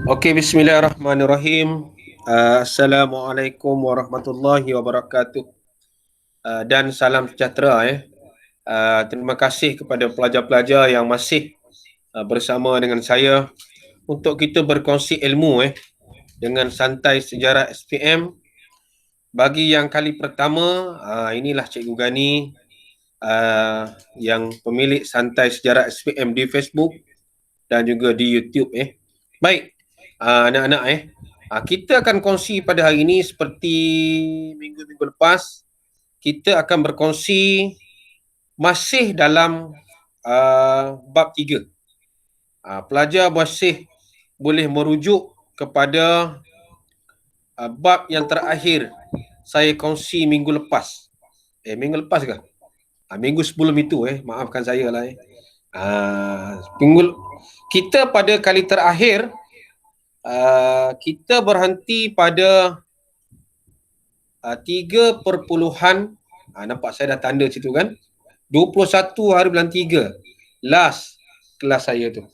Okey, bismillahirrahmanirrahim. Assalamualaikum warahmatullahi wabarakatuh. Dan salam sejahtera. Terima kasih kepada pelajar-pelajar yang masih bersama dengan saya untuk kita berkongsi ilmu dengan santai sejarah SPM. Bagi yang kali pertama, inilah Cikgu Gani yang pemilik santai sejarah SPM di Facebook dan juga di YouTube. Baik, anak-anak kita akan kongsi pada hari ini seperti minggu-minggu lepas. Kita akan berkongsi masih dalam bab 3. Pelajar masih boleh merujuk kepada bab yang terakhir saya kongsi minggu lepas. Minggu lepas ke? Minggu sebelum itu maafkan saya lah. Kita pada kali terakhir kita berhenti pada 3 perpuluhan, nampak saya dah tanda situ kan, 21 hari bulan 3 last kelas saya tu.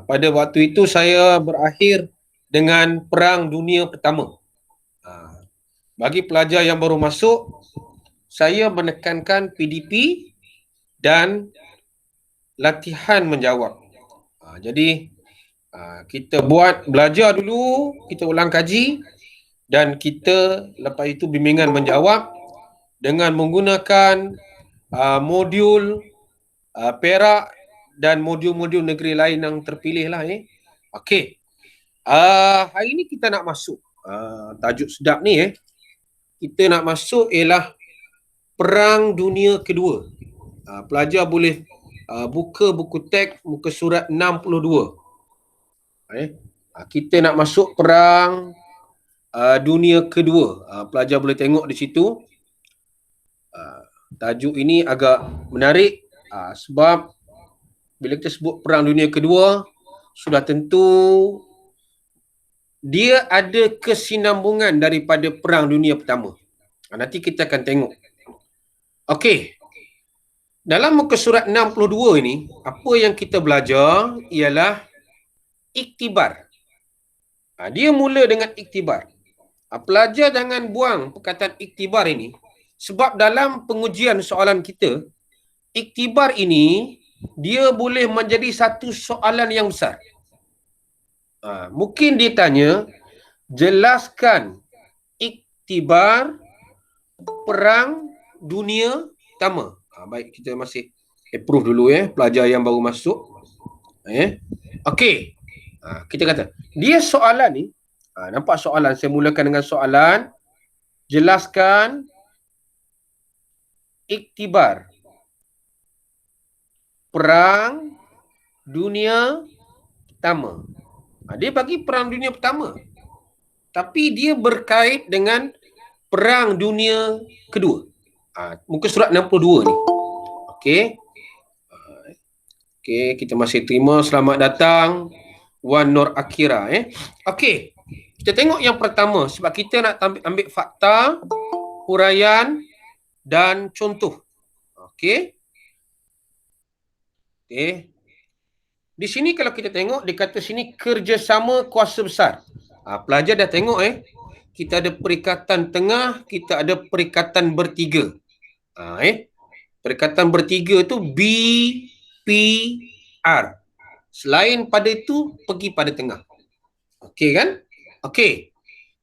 Pada waktu itu saya berakhir dengan Perang Dunia Pertama. Bagi pelajar yang baru masuk, saya menekankan PDP dan latihan menjawab. Jadi kita belajar dulu, kita ulang kaji dan kita lepas itu bimbingan menjawab dengan menggunakan modul Perak dan modul-modul negeri lain yang terpilih lah. Okey. Hari ini kita nak masuk tajuk sedap ni kita nak masuk ialah Perang Dunia Kedua. Pelajar boleh buka buku teks muka surat 62. Kita nak masuk Perang Dunia Kedua. Pelajar boleh tengok di situ. Tajuk ini agak menarik sebab bila kita sebut Perang Dunia Kedua, sudah tentu dia ada kesinambungan daripada Perang Dunia Pertama. Nanti kita akan tengok. Okey. Dalam muka surat 62 ini, apa yang kita belajar ialah iktibar. Dia mula dengan iktibar. Pelajar jangan buang perkataan iktibar ini sebab dalam pengujian soalan kita, iktibar ini dia boleh menjadi satu soalan yang besar. Mungkin dia tanya, jelaskan iktibar Perang Dunia Pertama. Baik, kita masih approve dulu pelajar yang baru masuk. Okey. Kita kata, dia soalan ni, nampak soalan, saya mulakan dengan soalan, jelaskan iktibar Perang Dunia Pertama. Dia bagi Perang Dunia Pertama, tapi dia berkait dengan Perang Dunia Kedua. Muka surat 62 ni. Okey. Okey, kita masih terima. Selamat datang Wan Nur Akira. Okey. Kita tengok yang pertama sebab kita nak ambil fakta, huraian dan contoh. Okey. Okey. Di sini kalau kita tengok, dia kata sini kerjasama kuasa besar. Pelajar dah tengok kita ada perikatan tengah, kita ada perikatan bertiga. Perikatan bertiga tu BPR. Selain pada itu, pergi pada tengah. Okey kan? Okey.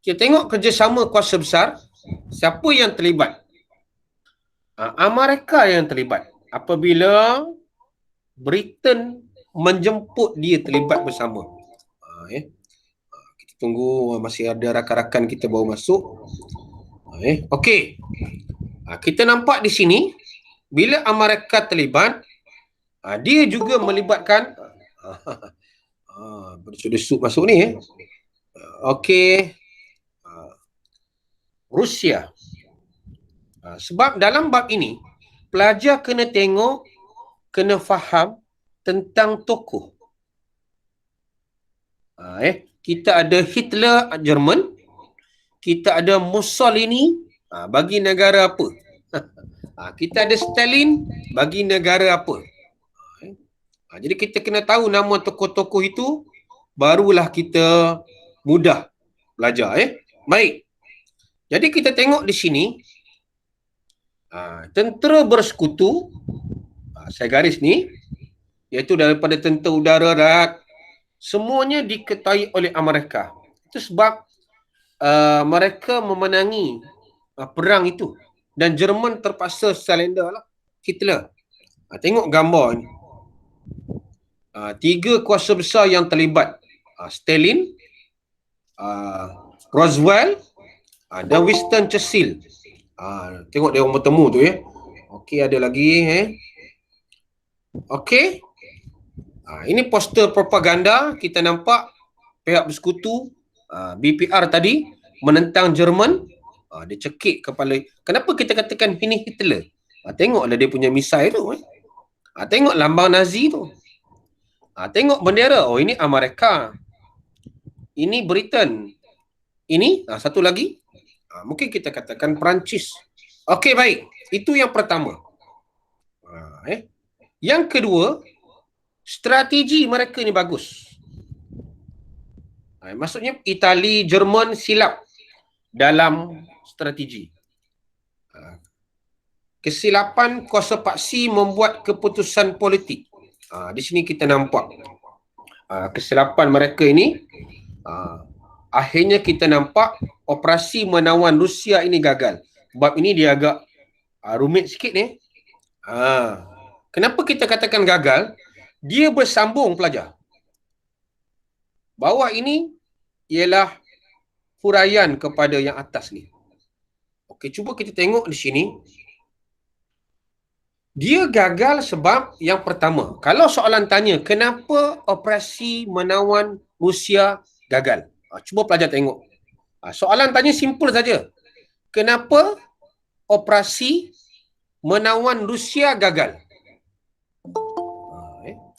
Kita tengok kerjasama kuasa besar. Siapa yang terlibat? Amerika yang terlibat. Apabila Britain menjemput dia terlibat bersama. Kita tunggu, masih ada rakan-rakan kita baru masuk. Okey. Kita nampak di sini, bila Amerika terlibat, dia juga melibatkan berdesuk masuk ni Okey. Rusia. Sebab dalam bab ini, pelajar kena tengok, kena faham tentang tokoh. Kita ada Hitler Jerman, kita ada Mussolini bagi negara apa? Kita ada Stalin bagi negara apa? Jadi kita kena tahu nama tokoh-tokoh itu barulah kita mudah belajar. Baik. Jadi kita tengok di sini, tentera bersekutu, saya garis ni, iaitu daripada tentera udara, darat, semuanya diketahui oleh Amerika. Itu sebab mereka memenangi perang itu dan Jerman terpaksa surrender lah. Hitler. Tengok gambar ni. Tiga kuasa besar yang terlibat. Stalin, Roosevelt dan Winston Churchill. Tengok dia orang bertemu tu ya. Okey, ada lagi Okey. Ini poster propaganda. Kita nampak pihak bersekutu BPR tadi menentang Jerman. Dia cekik kepala. Kenapa kita katakan ini Hitler? Tengoklah dia punya misai tu. Tengok lambang Nazi tu. Tengok bendera. Oh, ini Amerika. Ini Britain. Ini satu lagi. Mungkin kita katakan Perancis. Okey, baik. Itu yang pertama. Yang kedua, strategi mereka ni bagus. Maksudnya Itali, Jerman silap dalam strategi. Kesilapan kuasa paksi membuat keputusan politik. Di sini kita nampak kesilapan mereka ini. Akhirnya kita nampak operasi menawan Rusia ini gagal. Bab ini dia agak rumit sikit ni. Kenapa kita katakan gagal? Dia bersambung pelajar. Bawah ini ialah huraian kepada yang atas ni. Okey, cuba kita tengok di sini. Dia gagal sebab yang pertama, kalau soalan tanya kenapa operasi menawan Rusia gagal? Cuba pelajar tengok. Soalan tanya simple saja. Kenapa operasi menawan Rusia gagal?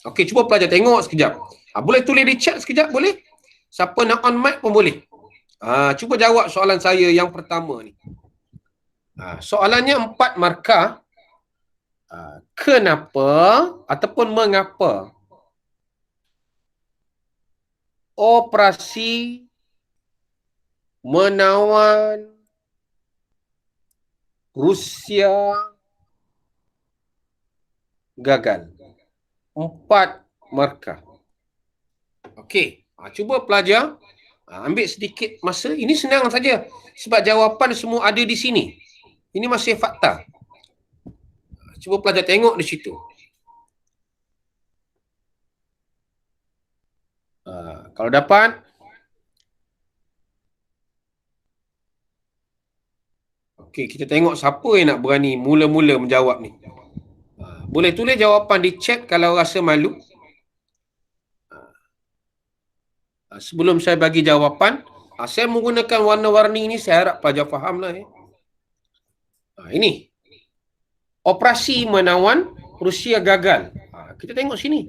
Okey, cuba pelajar tengok sekejap. Boleh tulis di chat sekejap, boleh? Siapa nak on mic pun boleh. Cuba jawab soalan saya yang pertama ni. Soalannya 4 markah. Kenapa ataupun mengapa operasi menawan Rusia gagal? 4 markah. Okey, cuba pelajar ambil sedikit masa. Ini senang saja sebab jawapan semua ada di sini. Ini masih fakta. Cuba pelajar tengok di situ. Kalau dapat. Okey, kita tengok siapa yang nak berani mula-mula menjawab ni. Boleh tulis jawapan di chat kalau rasa malu. Sebelum saya bagi jawapan, saya menggunakan warna-warni ni, saya harap pelajar faham lah. Ini. Operasi menawan Rusia gagal. Kita tengok sini.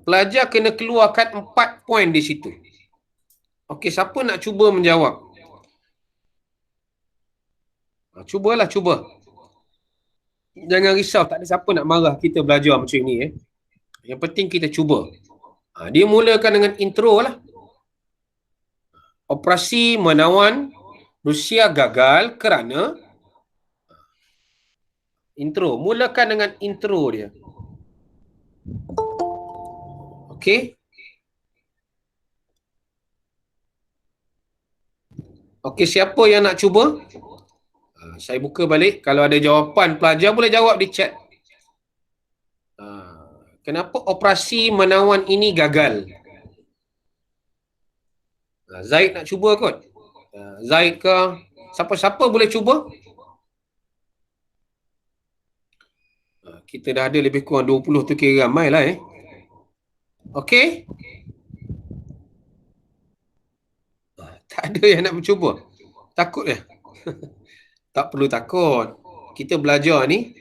Pelajar kena keluarkan 4 poin di situ. Okey, siapa nak cuba menjawab? Cubalah, cuba. Jangan risau, tak ada siapa nak marah kita belajar macam ni. Yang penting kita cuba. Dia mulakan dengan intro lah. Operasi menawan Rusia gagal kerana intro. Mulakan dengan intro dia. Okey. Okey, siapa yang nak cuba? Saya buka balik. Kalau ada jawapan pelajar boleh jawab di chat. Kenapa operasi menawan ini gagal? Zaid nak cuba kot? Zaid ke? Siapa-siapa boleh cuba? Kita dah ada lebih kurang 20 tu, kira ramai lah. Okey? Tak ada yang nak mencuba. Takut ya? Tak perlu takut. Kita belajar ni,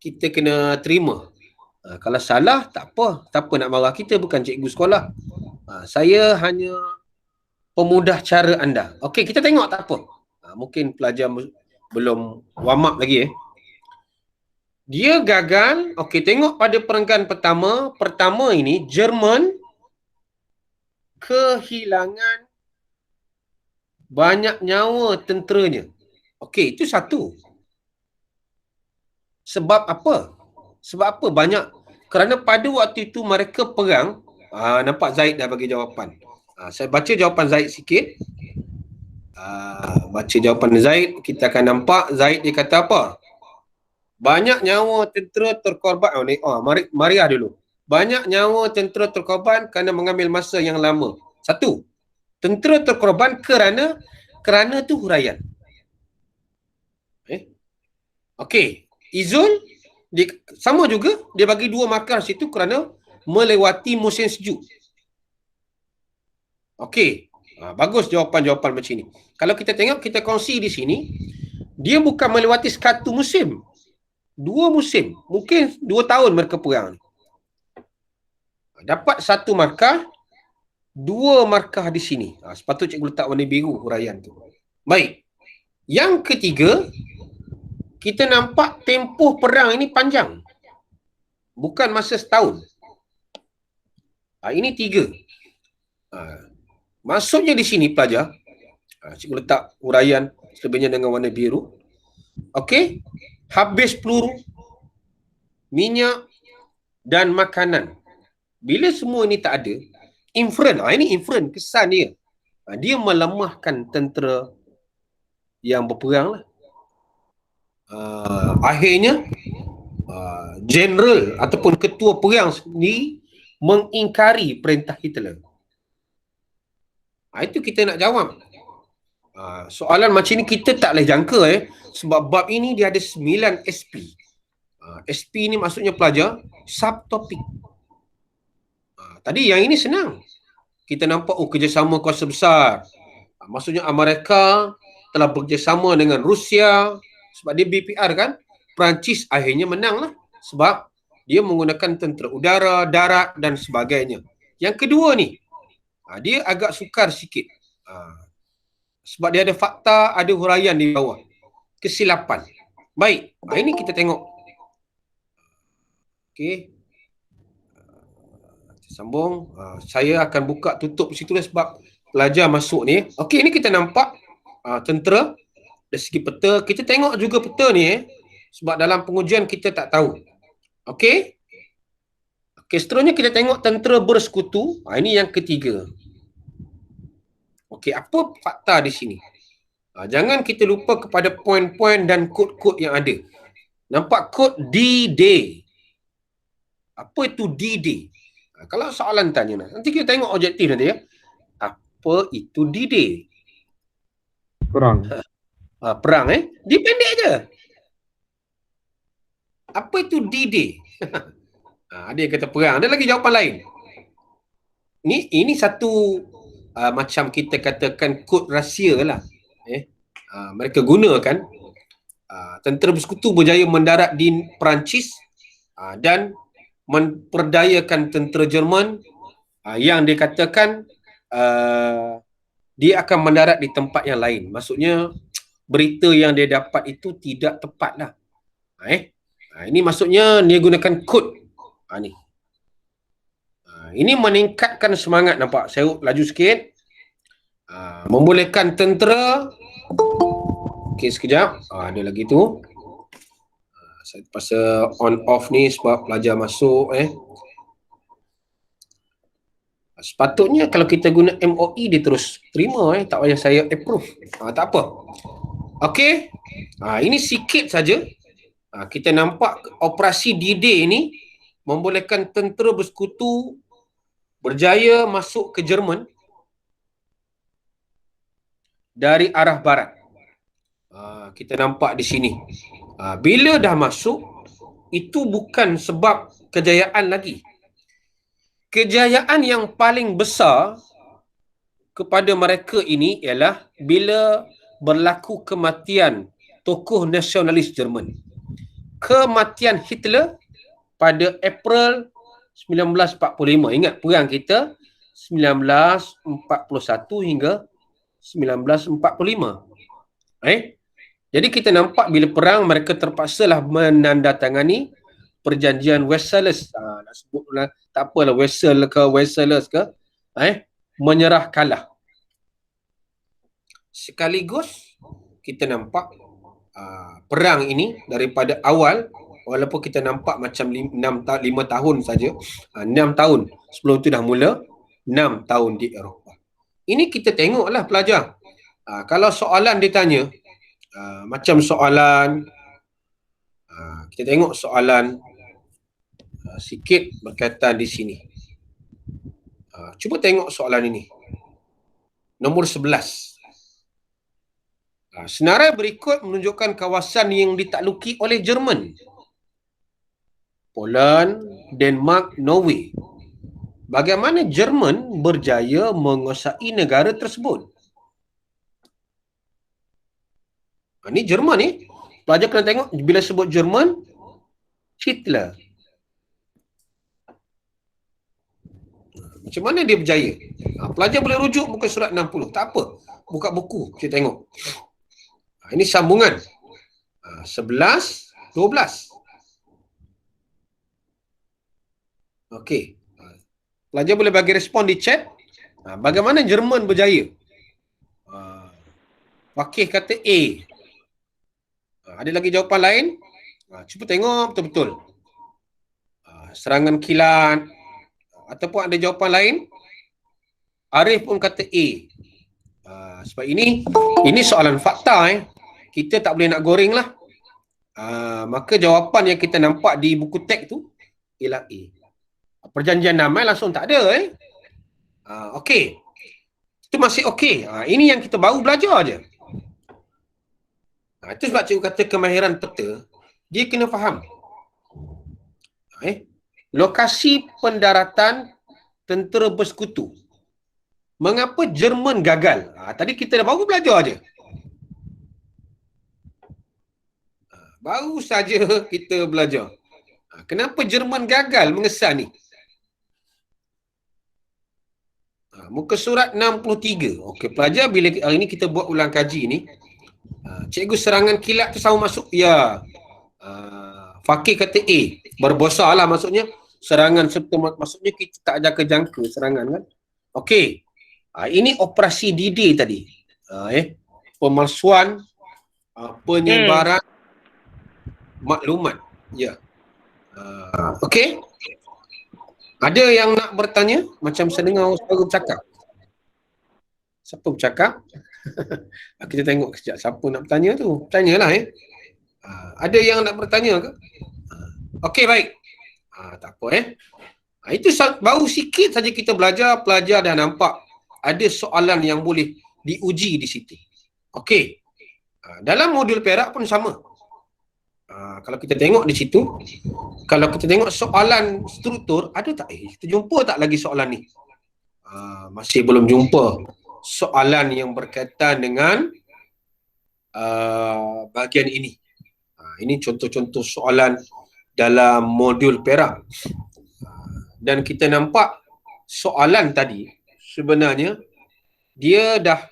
kita kena terima. Kalau salah, tak apa. Tak apa nak marah kita, bukan cikgu sekolah. Saya hanya pemudah cara anda. Okey, kita tengok tak apa. Mungkin pelajar belum warm up lagi. Dia gagal. Okey, tengok pada perenggan pertama ini Jerman kehilangan banyak nyawa tenteranya. Okey, itu satu. Sebab apa? Sebab apa banyak? Kerana pada waktu itu mereka perang. Nampak Zaid dah bagi jawapan. Saya baca jawapan Zaid sikit. Baca jawapan Zaid, kita akan nampak Zaid dia kata apa? Banyak nyawa tentera terkorban. Maria dulu. Banyak nyawa tentera terkorban kerana mengambil masa yang lama. Satu, tentera terkorban kerana tu huraian. Okey, Izul dia, sama juga dia bagi 2 markah situ kerana melewati musim sejuk. Okey, bagus jawapan-jawapan macam ni. Kalau kita tengok, kita kongsi di sini, dia bukan melewati satu musim, 2 musim, mungkin 2 tahun mereka perang ni. Dapat 1 markah, 2 markah di sini. Sepatutnya cikgu letak warna biru huraian tu. Baik, yang ketiga, kita nampak tempoh perang ini panjang. Bukan masa setahun. Ini 3. Maksudnya di sini pelajar, cikgu letak huraian selebihnya dengan warna biru. Okey, habis peluru, minyak dan makanan. Bila semua ini tak ada, inferen, ini inferen kesan dia. Dia melemahkan tentera yang berperang lah. Akhirnya general ataupun ketua perang sendiri mengingkari perintah Hitler. Itu kita nak jawab. Soalan macam ni kita tak boleh jangka sebab bab ini dia ada 9 SP. SP ni maksudnya pelajar subtopik. Tadi yang ini senang. Kita nampak kerjasama kuasa besar. Maksudnya Amerika telah bekerjasama dengan Rusia sebab dia BPR kan. Perancis akhirnya menang lah sebab dia menggunakan tentera udara, darat dan sebagainya. Yang kedua ni, dia agak sukar sikit. Sebab dia ada fakta, ada huraian di bawah. Kesilapan. Baik, ini kita tengok. Okey. Sambung. Saya akan buka tutup situ sebab pelajar masuk ni. Okey, ni kita nampak tentera dari segi peta. Kita tengok juga peta ni sebab dalam pengujian kita tak tahu. Okey. Okey, seterusnya kita tengok tentera bersekutu. Ini yang ketiga. Okey, apa fakta di sini? Jangan kita lupa kepada poin-poin dan kod-kod yang ada. Nampak kod D-Day. Apa itu D-Day? Kalau soalan tanya, nanti kita tengok objektif nanti ya. Apa itu D-Day? Perang. Perang Dia pendek je. Apa itu D-Day? Ada yang kata perang. Ada lagi jawapan lain. Ini satu macam kita katakan kod rahsia lah. Mereka gunakan. Tentera bersekutu berjaya mendarat di Perancis dan memperdayakan tentera Jerman yang dikatakan dia akan mendarat di tempat yang lain. Maksudnya berita yang dia dapat itu tidak tepat lah. Ini maksudnya dia gunakan kod. Ni. Ini meningkatkan semangat, nampak. Saya laju sikit. Membolehkan tentera. Okey, sekejap. Ada lagi tu. Saya terpaksa on off ni sebab pelajar masuk. Sepatutnya kalau kita guna MOE dia terus terima. Tak payah saya approve. Tak apa. Okey. Ini sikit saja. Kita nampak operasi D-Day ni membolehkan tentera bersekutu berjaya masuk ke Jerman dari arah barat. Kita nampak di sini. Bila dah masuk, itu bukan sebab kejayaan lagi. Kejayaan yang paling besar kepada mereka ini ialah bila berlaku kematian tokoh nasionalis Jerman. Kematian Hitler pada April 1945. Ingat perang kita 1941 hingga 1945. Jadi kita nampak bila perang mereka terpaksalah menandatangani perjanjian Versailles. Nak sebut tak apalah Versailles ke menyerah kalah. Sekaligus kita nampak perang ini daripada awal, walaupun kita nampak macam 5 tahun saja, 6 tahun sebelum tu dah mula, 6 tahun di Eropah. Ini kita tengoklah pelajar. Kalau soalan ditanya, macam soalan, kita tengok soalan sikit berkaitan di sini. Cuba tengok soalan ini. Nombor 11. Senarai berikut menunjukkan kawasan yang ditakluki oleh Jerman. Poland, Denmark, Norway. Bagaimana Jerman berjaya menguasai negara tersebut? Ini Jerman ni. Pelajar kena tengok bila sebut Jerman, Hitler. Macam mana dia berjaya? Pelajar boleh rujuk muka surat 60. Tak apa. Buka buku, kita tengok. Ini sambungan. 11, 12. Okey. Pelajar boleh bagi respon di chat. Bagaimana Jerman berjaya? Fakih kata A. Ada lagi jawapan lain? Cuba tengok betul-betul. Serangan kilat. Ataupun ada jawapan lain? Arif pun kata A. Sebab ini soalan fakta. Kita tak boleh nak goreng lah. Maka jawapan yang kita nampak di buku teks tu ialah A. Perjanjian damai langsung tak ada. Okey. Itu masih okey. Ini yang kita baru belajar je. Itu sebab cikgu kata kemahiran peta, dia kena faham. Lokasi pendaratan tentera bersekutu. Mengapa Jerman gagal? Tadi kita dah baru belajar je. Baru saja kita belajar. Kenapa Jerman gagal mengesan ni? Muka surat 63. Okey, pelajar bila hari ni kita buat ulang kaji ni, cikgu serangan kilat tu sama masuk? Ya. Fakir kata A. Berbesar lah maksudnya. Serangan serta maksudnya kita tak jangka-jangka serangan kan. Okey. Ini operasi D-Day tadi. Pemalsuan, penyebaran maklumat. Ya. Okey. Ada yang nak bertanya? Macam saya dengar suara bercakap. Siapa bercakap? Kita tengok sekejap siapa nak bertanya tu. Tanyalah ada yang nak bertanya ke? Okey, baik. Tak apa itu baru sikit saja kita belajar. Pelajar dah nampak ada soalan yang boleh diuji di situ. Okey. Dalam modul Perak pun sama. Kalau kita tengok di situ, kalau kita tengok soalan struktur, ada tak? Kita jumpa tak lagi soalan ni? Masih belum jumpa soalan yang berkaitan dengan bahagian ini. Ini contoh-contoh soalan dalam modul Perak. Dan kita nampak soalan tadi sebenarnya dia dah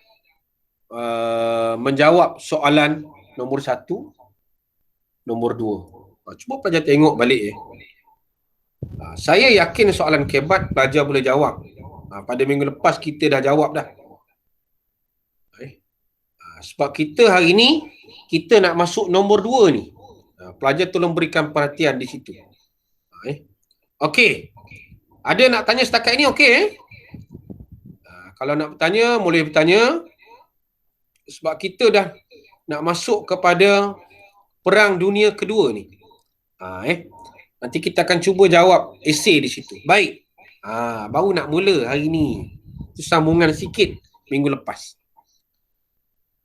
menjawab soalan nombor 1, nombor 2. Cuba pelajar tengok balik saya yakin soalan kebat pelajar boleh jawab. Pada minggu lepas kita dah jawab dah. Sebab kita hari ni kita nak masuk nombor 2 ni. Pelajar tolong berikan perhatian di situ. Okey. Ada nak tanya setakat ini okey kalau nak bertanya boleh bertanya. Sebab kita dah nak masuk kepada Perang Dunia Kedua ni. Nanti kita akan cuba jawab esei di situ. Baik. Baru nak mula hari ni. Itu sambungan sikit minggu lepas.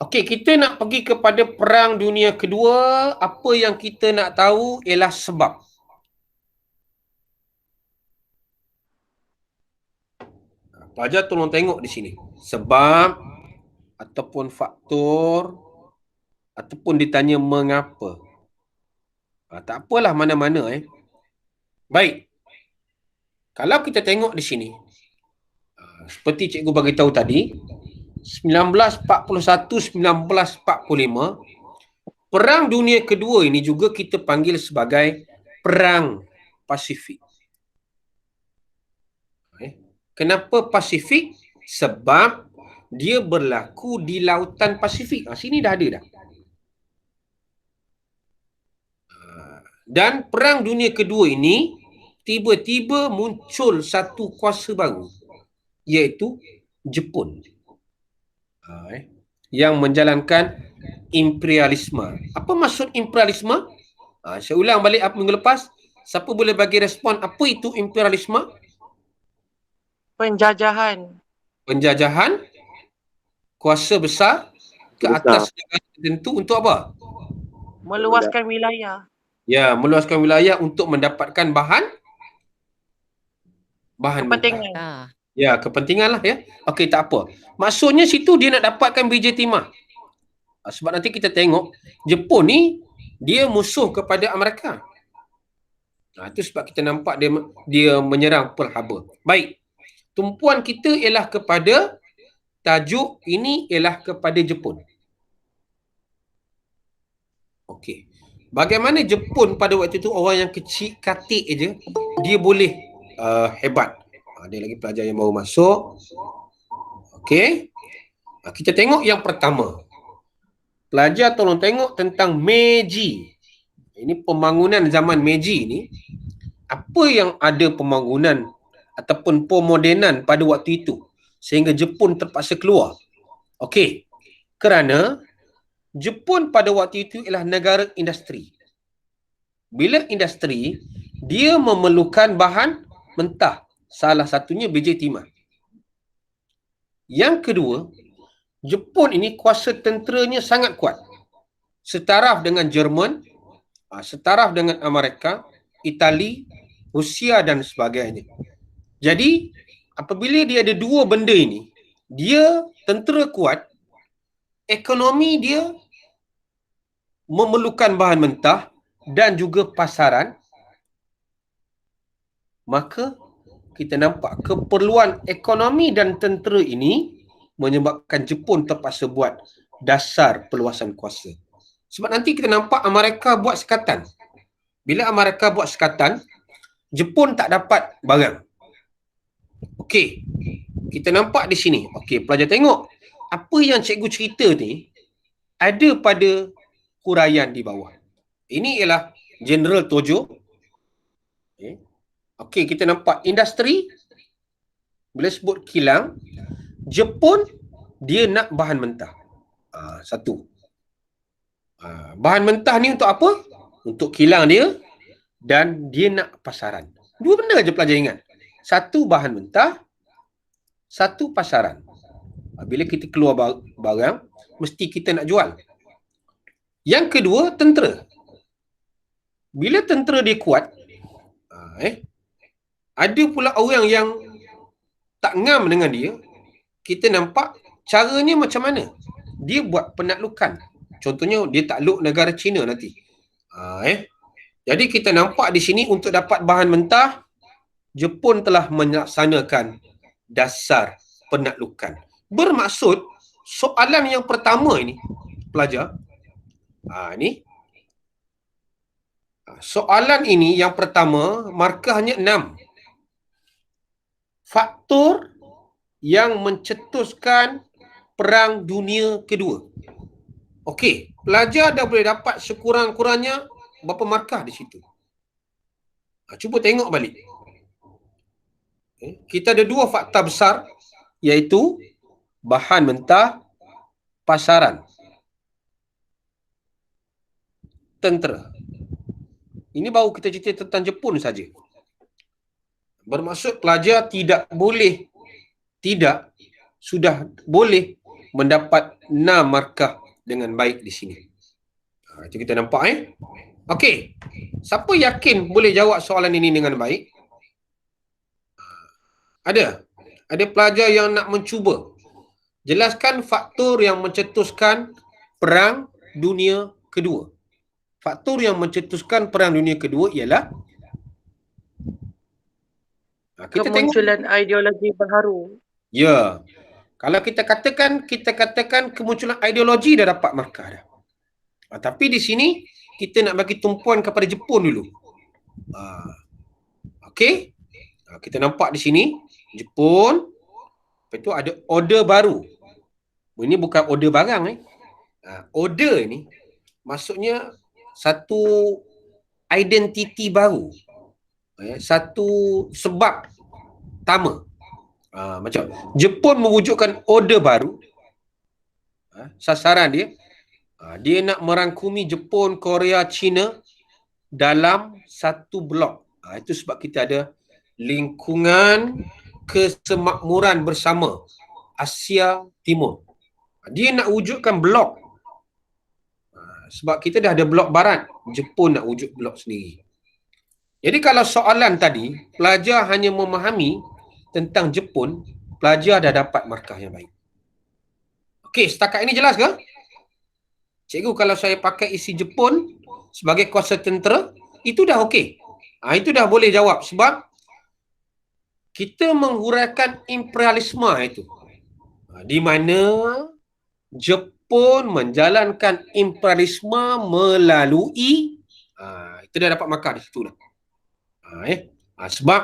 Okey, kita nak pergi kepada Perang Dunia Kedua. Apa yang kita nak tahu ialah sebab. Pelajar tolong tengok di sini. Sebab ataupun faktor ataupun ditanya mengapa. Tak apalah mana-mana Baik. Kalau kita tengok di sini, seperti cikgu bagi tahu tadi, 1941-1945 Perang Dunia Kedua ini juga kita panggil sebagai Perang Pasifik. Kenapa Pasifik? Sebab dia berlaku di Lautan Pasifik. Sini dah ada dah. Dan Perang Dunia Kedua ini tiba-tiba muncul satu kuasa baru, iaitu Jepun, yang menjalankan imperialisme. Apa maksud imperialisme? Saya ulang balik apa minggu lepas. Siapa boleh bagi respon apa itu imperialisme? Penjajahan. Penjajahan kuasa besar ke atas negara tertentu untuk apa? Meluaskan wilayah. Ya, meluaskan wilayah untuk mendapatkan bahan Kepentingan. mentah. Ya, kepentingan lah ya. Okey, tak apa. Maksudnya situ dia nak dapatkan biji timah. Sebab nanti kita tengok Jepun ni dia musuh kepada Amerika. Itu sebab kita nampak dia menyerang Pearl Harbor. Baik. Tumpuan kita ialah kepada tajuk ini ialah kepada Jepun. Okey. Bagaimana Jepun pada waktu itu orang yang kecil katik je dia boleh hebat. Ada lagi pelajar yang baru masuk. Okey. Kita tengok yang pertama. Pelajar tolong tengok tentang Meiji. Ini pembangunan zaman Meiji ni. Apa yang ada pembangunan ataupun pemodenan pada waktu itu sehingga Jepun terpaksa keluar. Okey. Kerana Jepun pada waktu itu ialah negara industri. Bila industri, dia memerlukan bahan mentah. Salah satunya biji timah. Yang kedua, Jepun ini kuasa tenteranya sangat kuat. Setaraf dengan Jerman, setaraf dengan Amerika, Itali, Rusia dan sebagainya. Jadi, apabila dia ada dua benda ini, dia tentera kuat, ekonomi dia memerlukan bahan mentah dan juga pasaran, maka kita nampak keperluan ekonomi dan tentera ini menyebabkan Jepun terpaksa buat dasar perluasan kuasa. Sebab nanti kita nampak Amerika buat sekatan. Bila Amerika buat sekatan, Jepun tak dapat barang. Okey, kita nampak di sini. Okey, pelajar tengok. Apa yang cikgu cerita ni ada pada huraian di bawah. Ini ialah General Tojo. Okey, kita nampak industri. Bila sebut kilang, Jepun dia nak bahan mentah. Satu. Bahan mentah ni untuk apa? Untuk kilang dia dan dia nak pasaran. Dua benda je pelajar ingat. Satu bahan mentah, satu pasaran. Bila kita keluar barang, mesti kita nak jual. Yang kedua, tentera. Bila tentera dia kuat, ada pula orang yang tak ngam dengan dia, kita nampak caranya macam mana. Dia buat penaklukan. Contohnya, dia takluk negara China nanti. Jadi kita nampak di sini untuk dapat bahan mentah, Jepun telah melaksanakan dasar penaklukan. Bermaksud, soalan yang pertama ini, pelajar, soalan ini yang pertama, markahnya 6. Faktor yang mencetuskan Perang Dunia Kedua. Okey, pelajar dah boleh dapat sekurang-kurangnya berapa markah di situ. Cuba tengok balik. Kita ada dua fakta besar, iaitu bahan mentah, pasaran, tentera. Ini baru kita cerita tentang Jepun saja. Bermaksud pelajar sudah boleh mendapat 6 markah dengan baik di sini. Itu kita nampak Okey. Siapa yakin boleh jawab soalan ini dengan baik? Ada pelajar yang nak mencuba. Jelaskan faktor yang mencetuskan Perang Dunia Kedua. Faktor yang mencetuskan Perang Dunia Kedua ialah kemunculan ideologi baharu. Ya. Kalau kita katakan kemunculan ideologi dah dapat markah dah. Tapi di sini kita nak bagi tumpuan kepada Jepun dulu. Okey. Kita nampak di sini Jepun, lepas tu ada order baru. Ini bukan order barang order ni maksudnya satu identiti baru. Satu sebab utama. Macam Jepun mewujudkan order baru. Sasaran dia dia nak merangkumi Jepun, Korea, China dalam satu blok. Itu sebab kita ada lingkungan kesemakmuran bersama Asia Timur. Dia nak wujudkan blok. Sebab kita dah ada blok barat, Jepun nak wujud blok sendiri. Jadi kalau soalan tadi, pelajar hanya memahami tentang Jepun, pelajar dah dapat markah yang baik. Okey, setakat ini jelas ke? Cikgu, kalau saya pakai isi Jepun sebagai kuasa tentera, itu dah okey. Itu dah boleh jawab sebab kita menghuraikan imperialisme itu. Di mana Jepun menjalankan imperialisme melalui kita dah dapat markah di situ dah. Sebab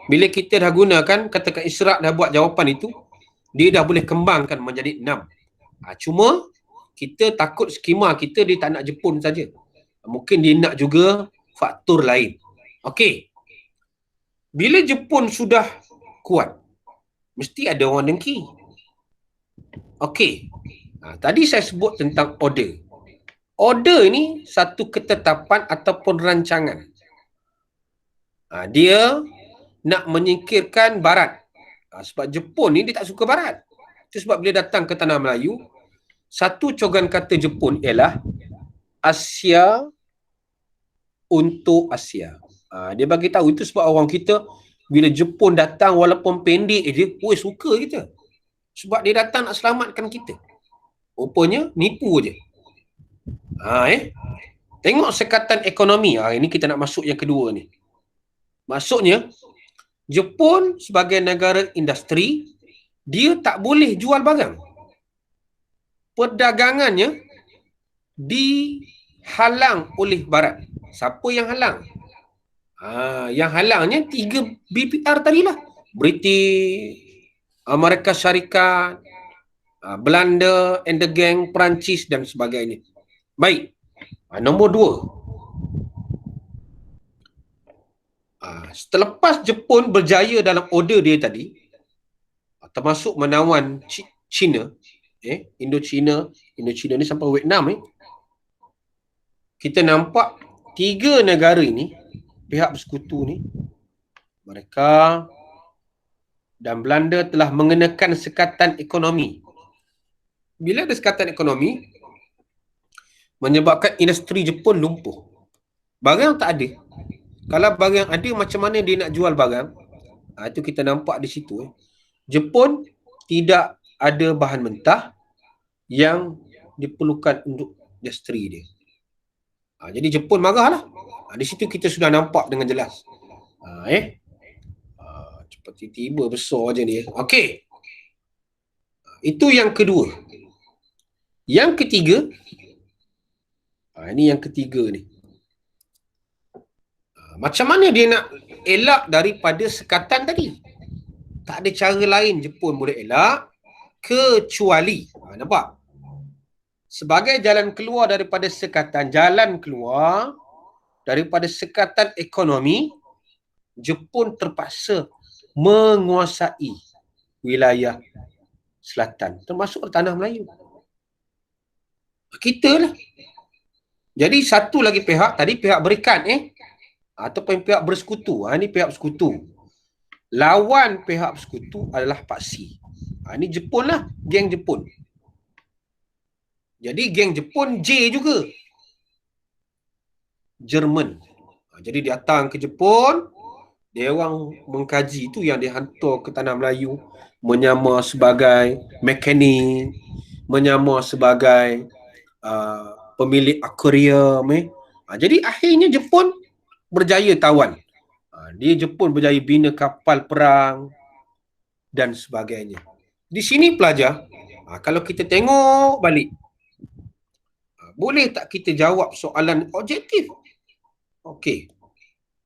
bila kita dah gunakan katakan Israk dah buat jawapan itu, dia dah boleh kembangkan menjadi 6. Cuma kita takut skema kita dia tak nak Jepun saja. Mungkin dia nak juga faktor lain. Okey. Bila Jepun sudah kuat, mesti ada orang dengki. Okey. Tadi saya sebut tentang order. Order ni satu ketetapan ataupun rancangan. Dia nak menyingkirkan Barat. Sebab Jepun ni dia tak suka Barat. Itu sebab bila datang ke tanah Melayu, satu cogan kata Jepun ialah Asia untuk Asia. Dia bagi tahu itu sebab orang kita bila Jepun datang walaupun pendek dia, suka kita. Sebab dia datang nak selamatkan kita. Rupanya nipu je. Tengok sekatan ekonomi. Ini kita nak masuk yang kedua ni. Maksudnya Jepun sebagai negara industri, dia tak boleh jual barang. Perdagangannya dihalang oleh Barat. Siapa yang halang? Yang halangnya 3 BPR tadilah. British, Amerika Syarikat, Belanda and the Gang, Perancis dan sebagainya. Baik. Nombor 2. Selepas Jepun berjaya dalam order dia tadi, termasuk menawan China, Indochina ni sampai Vietnam kita nampak 3 negara ini, pihak bersekutu ni, mereka dan Belanda telah mengenakan sekatan ekonomi. Bila ada sekatan ekonomi, menyebabkan industri Jepun lumpuh. Barang tak ada. Kalau barang ada, macam mana dia nak jual barang? Itu kita nampak di situ. Jepun tidak ada bahan mentah yang diperlukan untuk industri dia. Jadi Jepun marahlah. Di situ kita sudah nampak dengan jelas. Cepat tiba-tiba besar je ni. Okey. Itu yang kedua. Yang ketiga, ini yang ketiga ni. Macam mana dia nak elak daripada sekatan tadi? Tak ada cara lain Jepun boleh elak kecuali, nampak? Sebagai jalan keluar daripada sekatan, ekonomi, Jepun terpaksa menguasai wilayah selatan, termasuk tanah Melayu. Kita lah. Jadi satu lagi pihak, tadi pihak berikat ataupun pihak bersekutu. Ini pihak bersekutu. Lawan pihak bersekutu adalah paksi. Ini Jepun lah, geng Jepun. Jadi geng Jepun J juga. Jerman. Jadi dia datang ke Jepun, dia orang mengkaji itu yang dihantar ke tanah Melayu, menyamar sebagai mekanik, menyamar sebagai pemilik akuarium. Jadi akhirnya Jepun berjaya tawan. Jepun berjaya bina kapal perang dan sebagainya. Di sini pelajar, kalau kita tengok balik, Boleh tak kita jawab soalan objektif? Okey.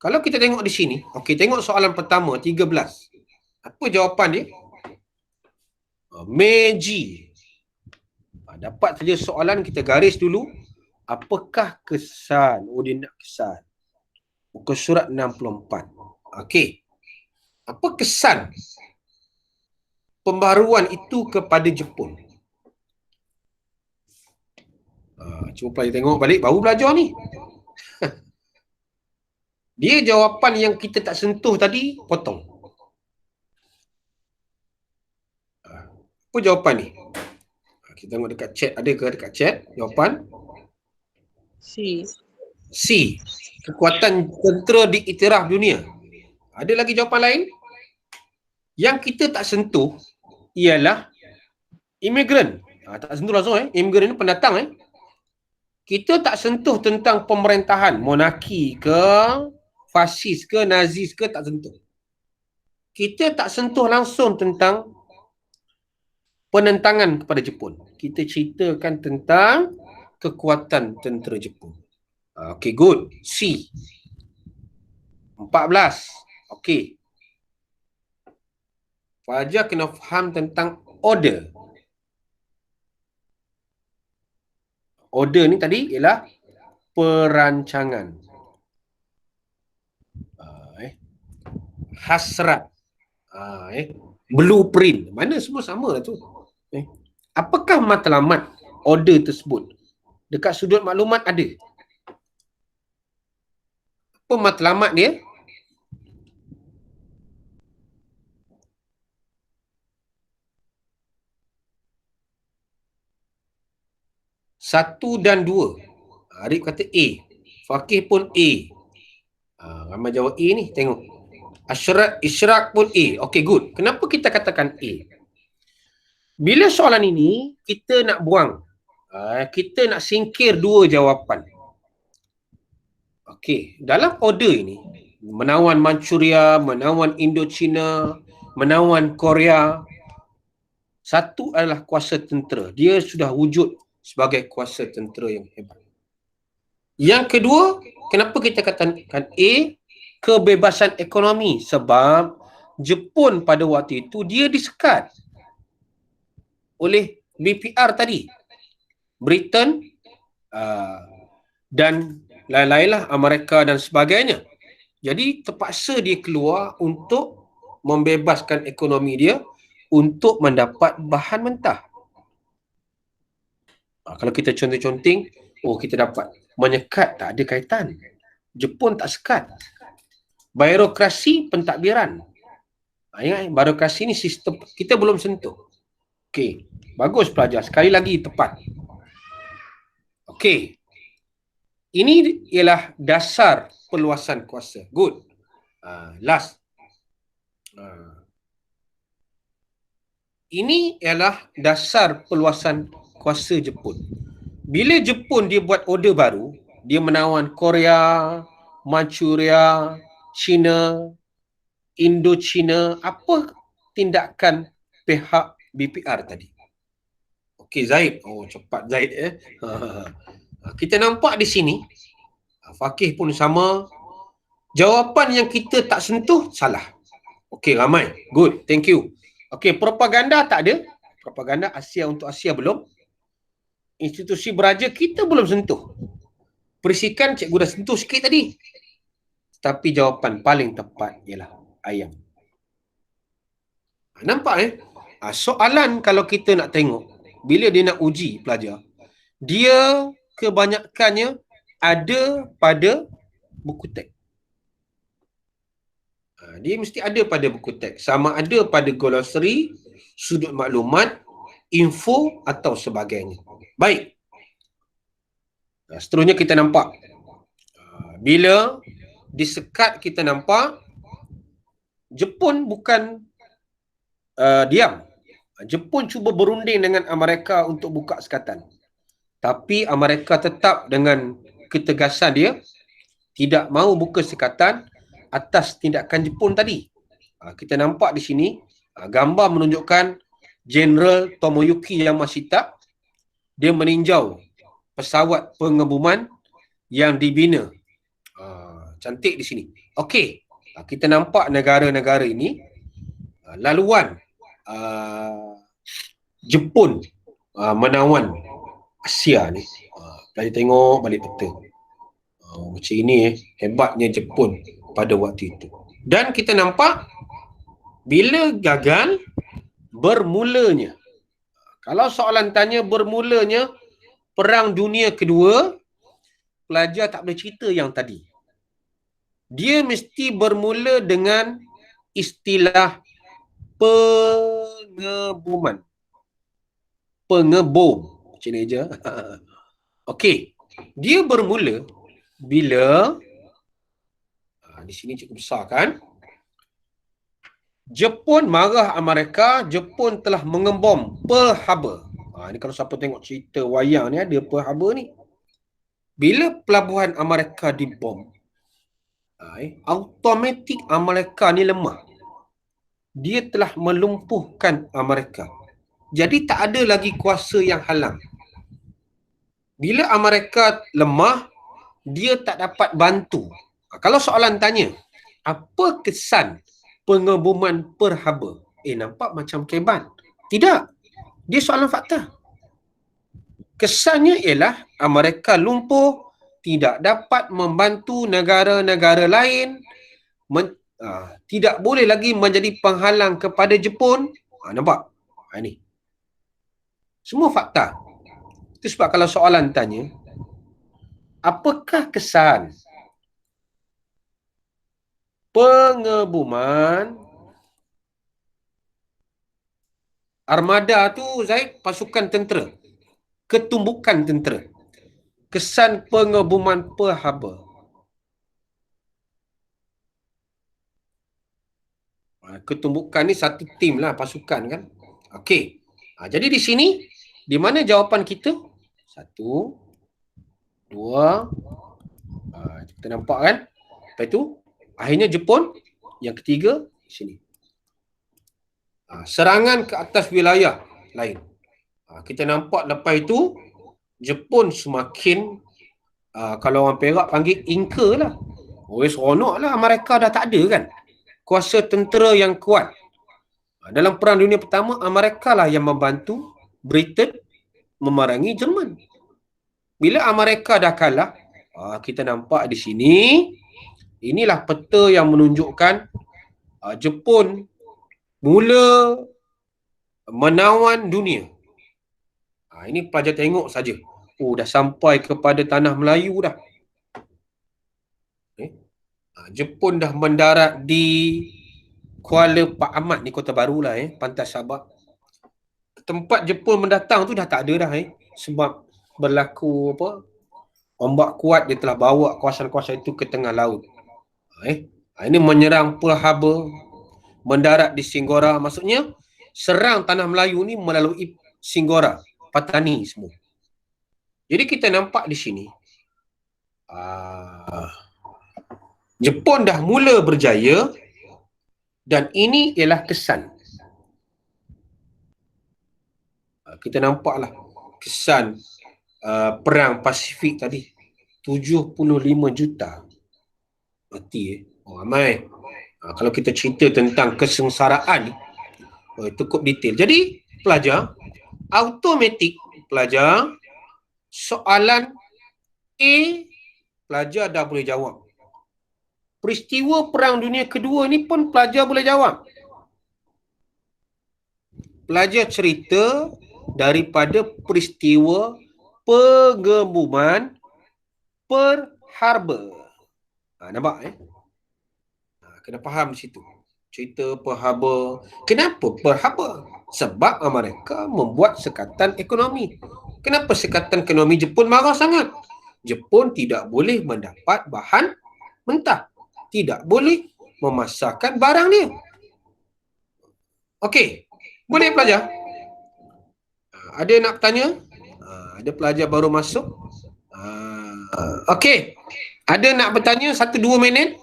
Kalau kita tengok di sini, okey, tengok soalan pertama 13. Apa jawapan dia? Meiji. Dapat saja soalan, kita garis dulu. Apakah kesan? Oh, dia nak kesan. Muka surat 64. Okey. Apa kesan pembaharuan itu kepada Jepun? Cuba pelajar tengok balik, baru belajar ni. Dia jawapan yang kita tak sentuh tadi, potong. Apa jawapan ni? Kita tengok dekat chat, ada ke dekat chat jawapan? C. C. Kekuatan tentera diiktiraf dunia. Ada lagi jawapan lain? Yang kita tak sentuh ialah imigran. Tak sentuh langsung imigran ni pendatang Kita tak sentuh tentang pemerintahan, monarki ke, fasis ke, nazis ke, tak sentuh. Kita tak sentuh langsung tentang penentangan kepada Jepun. Kita ceritakan tentang kekuatan tentera Jepun. Okay, good. C. 14. Okay. Fajar kena faham tentang order. Order ni tadi ialah perancangan. Hasrat. Blueprint. Mana semua sama lah tu. Apakah matlamat order tersebut? Dekat sudut maklumat ada. Apa matlamat dia? Satu dan dua. Arif kata A. Fakih pun A. Ramai jawab A ni. Tengok. Isyrak pun A. Okay, good. Kenapa kita katakan A? Bila soalan ini, kita nak buang. Kita nak singkir dua jawapan. Okey, dalam order ini, menawan Manchuria, menawan Indochina, menawan Korea, satu adalah kuasa tentera. Dia sudah wujud sebagai kuasa tentera yang hebat. Yang kedua, kenapa kita katakan A? Kebebasan ekonomi. Sebab Jepun pada waktu itu dia disekat oleh BPR tadi. Britain dan lain-lain lah, Amerika dan sebagainya. Jadi terpaksa dia keluar untuk membebaskan ekonomi dia untuk mendapat bahan mentah. Kalau kita conteng-conteng, kita dapat. Menyekat tak ada kaitan. Jepun tak sekat. Birokrasi pentadbiran. Ingat, birokrasi ni sistem kita belum sentuh. Okey, bagus pelajar. Sekali lagi tepat. Okey. Ini ialah dasar perluasan kuasa. Good. Last. Ini ialah dasar perluasan kuasa Jepun. Bila Jepun dia buat order baru, dia menawan Korea, Manchuria, China, Indochina, apa tindakan pihak BPR tadi? Okey, Zaid. Oh, cepat Zaid Kita nampak di sini, Fakih pun sama. Jawapan yang kita tak sentuh, salah. Okey, ramai. Good, thank you. Okey, propaganda tak ada. Propaganda Asia untuk Asia belum. Institusi beraja kita belum sentuh. Perisikan cikgu dah sentuh sikit tadi. Tapi jawapan paling tepat ialah ayam. Nampak soalan kalau kita nak tengok, bila dia nak uji pelajar, dia kebanyakannya ada pada buku teks. Dia mesti ada pada buku teks. Sama ada pada glossary, sudut maklumat, info atau sebagainya. Baik. Seterusnya kita nampak. Bila disekat kita nampak, Jepun bukan diam. Jepun cuba berunding dengan Amerika untuk buka sekatan. Tapi Amerika tetap dengan ketegasan dia tidak mahu buka sekatan atas tindakan Jepun tadi. Kita nampak di sini gambar menunjukkan Jeneral Tomoyuki Yamashita. Dia meninjau pesawat pengebuman yang dibina. Cantik di sini. Okey. Kita nampak negara-negara ini laluan Jepun menawan Asia ni. Kita tengok balik peta. Macam ini hebatnya Jepun pada waktu itu. Dan kita nampak bila gagal bermulanya. Kalau soalan tanya bermulanya Perang Dunia Kedua, pelajar tak boleh cerita yang tadi. Dia mesti bermula dengan istilah pengebuman. Pengebom. Macam ni je. Okey. Dia bermula bila di sini cukup besar kan? Jepun marah Amerika, Jepun telah mengebom Pearl Harbor. Ni kalau siapa tengok cerita wayang ni ada Pearl Harbor ni. Bila pelabuhan Amerika dibom, automatik Amerika ni lemah. Dia telah melumpuhkan Amerika. Jadi tak ada lagi kuasa yang halang. Bila Amerika lemah, dia tak dapat bantu. Kalau soalan tanya, apa kesan pengebuman Pearl Harbor? Nampak macam keban. Tidak. Dia soalan fakta. Kesannya ialah Amerika lumpuh, tidak dapat membantu negara-negara lain, tidak boleh lagi menjadi penghalang kepada Jepun. Nampak? Ini. Semua fakta. Itu sebab kalau soalan tanya, apakah kesan pengebuman armada tu, Zaid, pasukan tentera, ketumbukan tentera, kesan pengebuman Pearl Harbor. Ketumbukan ni satu tim lah, pasukan kan. Okey. Jadi di sini, di mana jawapan kita? 1, 2, kita nampak kan? Lepas tu, akhirnya Jepun. Yang ketiga, sini. Serangan ke atas wilayah lain. Kita nampak lepas itu, Jepun semakin, kalau orang Perak panggil Inca lah. Seronok lah, Amerika dah tak ada kan. Kuasa tentera yang kuat. Dalam Perang Dunia Pertama, Amerika lah yang membantu Britain memerangi Jerman. Bila Amerika dah kalah, kita nampak di sini, inilah peta yang menunjukkan Jepun mula menawan dunia. Ini pelajar tengok saja. Dah sampai kepada tanah Melayu dah. Jepun dah mendarat di Kuala Pak Amat ni, Kota Baru lah, Pantai Sabah. Tempat Jepun mendatang tu dah tak ada dah, sebab berlaku ombak kuat, dia telah bawa kawasan-kawasan itu ke tengah laut. Ini menyerang Pearl Harbor, mendarat di Singgora. Maksudnya serang tanah Melayu ni melalui Singgora, Patani semua. Jadi kita nampak di sini Jepun dah mula berjaya, dan ini ialah kesan. Kita nampaklah kesan perang Pasifik tadi. 75 juta mati. Ramai. Kalau kita cerita tentang kesengsaraan ni, cukup detail. Jadi pelajar, automatik pelajar, soalan A pelajar dah boleh jawab. Peristiwa Perang Dunia Kedua ni pun pelajar boleh jawab. Pelajar cerita daripada peristiwa pengebuman Pearl Harbor. Nampak kena faham di situ. Cerita Pearl Harbor. Kenapa Pearl Harbor? Sebab Amerika membuat sekatan ekonomi. Kenapa sekatan ekonomi Jepun marah sangat? Jepun tidak boleh mendapat bahan mentah. Tidak boleh memasarkan barang dia. Okey. Boleh pelajar? Ada nak bertanya? Ada pelajar baru masuk? Okey. Ada nak bertanya 1-2 minit?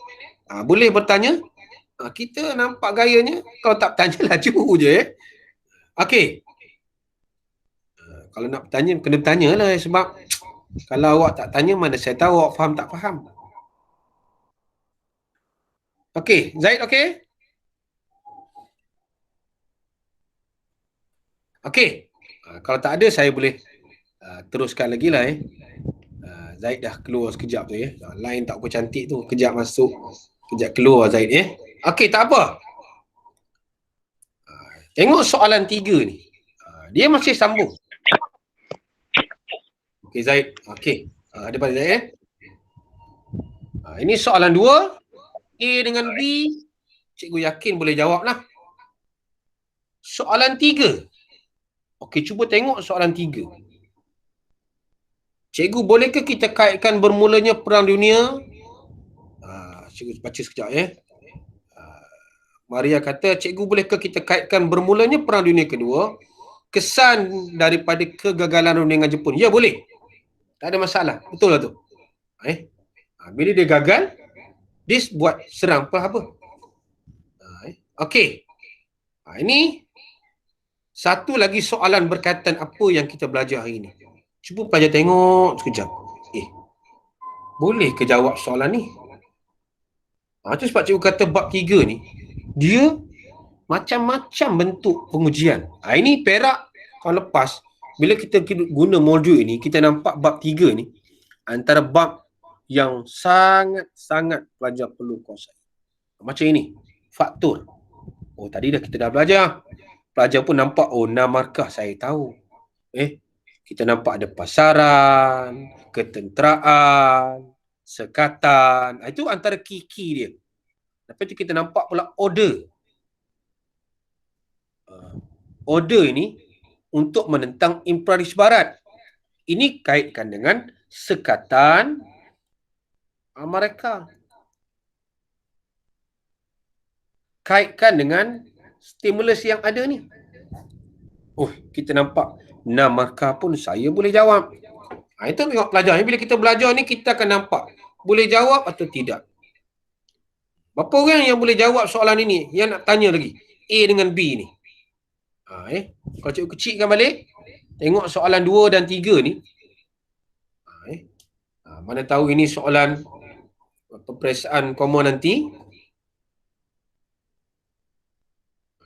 Boleh bertanya? Kita nampak gayanya. Kalau tak bertanya, laju je. Okey. Kalau nak bertanya, kena bertanya lah sebab Kalau awak tak tanya, mana saya tahu awak faham tak faham. Okey, Zaid okey? Okey. Kalau tak ada, saya boleh teruskan lagi lah Zaid dah keluar sekejap tu line tak apa cantik tu, kejap masuk, kejap keluar Zaid Okey, tak apa. Tengok soalan 3 ni. Dia masih sambung. Okey Zaid. Okey. Ada pada Zaid ini soalan 2. A dengan B. Cikgu yakin boleh jawab lah. Soalan 3. Okey, cuba tengok soalan 3. Cikgu, bolehkah kita kaitkan bermulanya Perang Dunia? Cikgu baca sekejap Maria kata, cikgu, bolehkah kita kaitkan bermulanya Perang Dunia Kedua kesan daripada kegagalan perundingan Jepun? Ya, boleh. Tak ada masalah. Betul lah tu. Bila dia gagal, dia buat serang Pearl Harbor. Okey. Ini satu lagi soalan berkaitan apa yang kita belajar hari ini. Cuba pelajar tengok sekejap. Boleh ke jawab soalan ni? Itu sebab cikgu kata bab 3 ni, dia macam-macam bentuk pengujian. Ini perak tahun lepas, bila kita guna modul ini, kita nampak bab 3 ni antara bab yang sangat-sangat pelajar perlu kuasai. Macam ini, faktor. Tadi kita dah belajar. Pelajar pun nampak, 6 markah saya tahu. Kita nampak ada pasaran, ketenteraan, sekatan. Itu antara key-key dia. Lepas tu kita nampak pula order. Order ini untuk menentang Imperialis Barat. Ini kaitkan dengan sekatan mereka. Kaitkan dengan stimulus yang ada ni. Kita nampak 6 markah pun saya boleh jawab. Itu tengok pelajar. Bila kita belajar ni, kita akan nampak boleh jawab atau tidak. Berapa orang yang boleh jawab soalan ini? Yang nak tanya lagi. A dengan B ni. Kalau cikgu kecilkan balik, tengok soalan 2 dan 3 ni. Mana tahu ini soalan peperiksaan common nanti.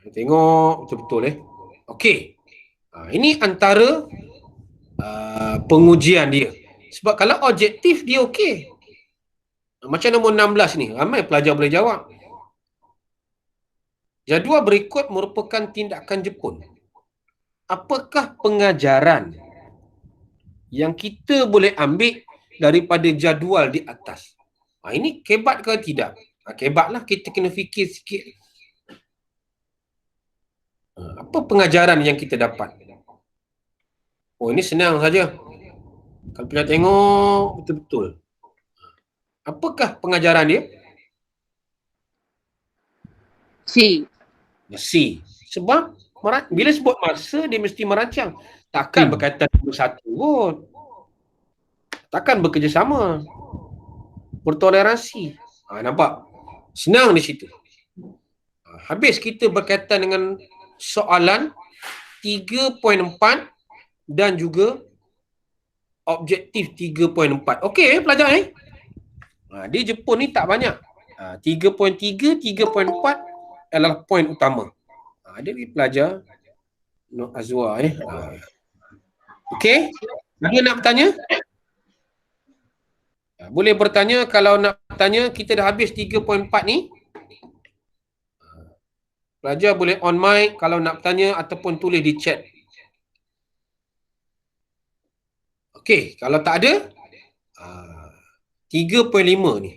Tengok betul-betul Okey. Ini antara pengujian dia. Sebab kalau objektif dia okey. Macam nombor 16 ni, ramai pelajar boleh jawab. Jadual berikut merupakan tindakan Jepun. Apakah pengajaran yang kita boleh ambil daripada jadual di atas? Ini kebat ke tidak? Kebatlah, kita kena fikir sikit. Apa pengajaran yang kita dapat? Ini senang saja. Kalau kita tengok betul-betul. Apakah pengajaran dia? C. Sebab bila sebut masa, dia mesti merancang. Takkan berkaitan bersatu pun. Takkan bekerjasama. Bertoleransi. Nampak? Senang di situ. Habis kita berkaitan dengan soalan 3.4 dan juga objektif 3.4. Okey pelajar di Jepun ni tak banyak. 3.3, 3.4 adalah poin utama. Dia pelajar Nur Azwa Okey, ada nak bertanya? Boleh bertanya. Kalau nak bertanya, kita dah habis 3.4 ni. Pelajar boleh on mic kalau nak bertanya ataupun tulis di chat. Okey, kalau tak ada 3.5 ni.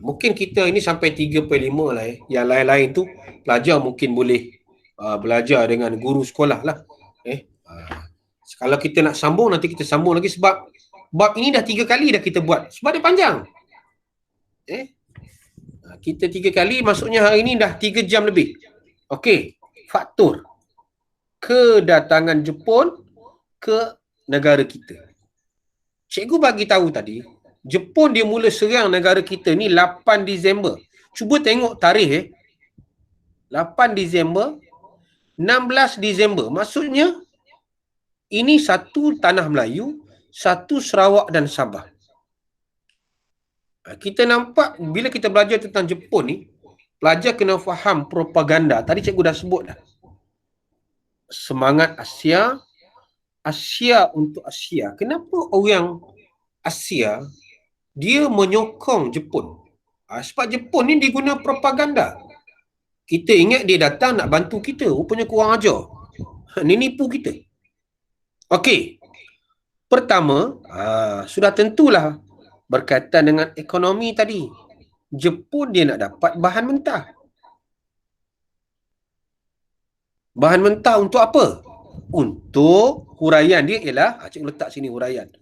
Mungkin kita ini sampai 3.5 lah Yang lain-lain tu pelajar mungkin boleh belajar dengan guru sekolah lah. Kalau kita nak sambung, nanti kita sambung lagi sebab bab ini dah 3 kali dah kita buat. Sebab dia panjang. Kita 3 kali, maksudnya hari ini dah 3 jam lebih. Okey, faktor kedatangan Jepun ke negara kita. Cikgu bagi tahu tadi, Jepun dia mula serang negara kita ni 8 Disember. Cuba tengok tarikh 8 Disember, 16 Disember. Maksudnya ini satu tanah Melayu, satu Sarawak dan Sabah. Kita nampak bila kita belajar tentang Jepun ni, pelajar kena faham propaganda. Tadi cikgu dah sebut dah. Semangat Asia, Asia untuk Asia. Kenapa orang Asia dia menyokong Jepun? Sebab Jepun ni diguna propaganda. Kita ingat dia datang nak bantu kita, rupanya kurang ajar. Ni nipu kita. Okey. Pertama, sudah tentulah berkaitan dengan ekonomi tadi. Jepun dia nak dapat bahan mentah. Bahan mentah untuk apa? Untuk huraian dia ialah, cikgu letak sini huraian.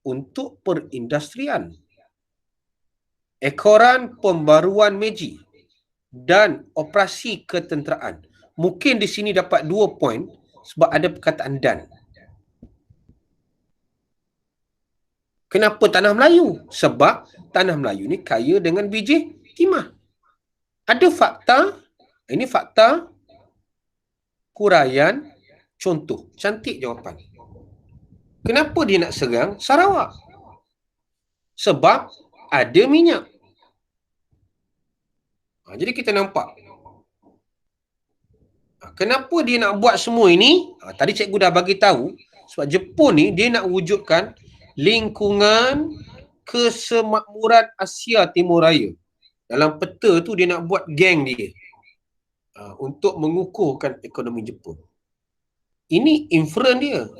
Untuk perindustrian. Ekoran pembaruan Meiji dan operasi ketenteraan. Mungkin di sini dapat 2 poin sebab ada perkataan dan. Kenapa tanah Melayu? Sebab tanah Melayu ni kaya dengan biji timah. Ada fakta, ini fakta huraian contoh. Cantik jawapan. Kenapa dia nak serang Sarawak? Sebab ada minyak. Jadi kita nampak. Kenapa dia nak buat semua ini? Tadi cikgu dah bagi tahu. Sebab Jepun ni dia nak wujudkan lingkungan kesemakmuran Asia Timur Raya. Dalam peta tu dia nak buat geng dia. Untuk mengukuhkan ekonomi Jepun. Ini inferen dia.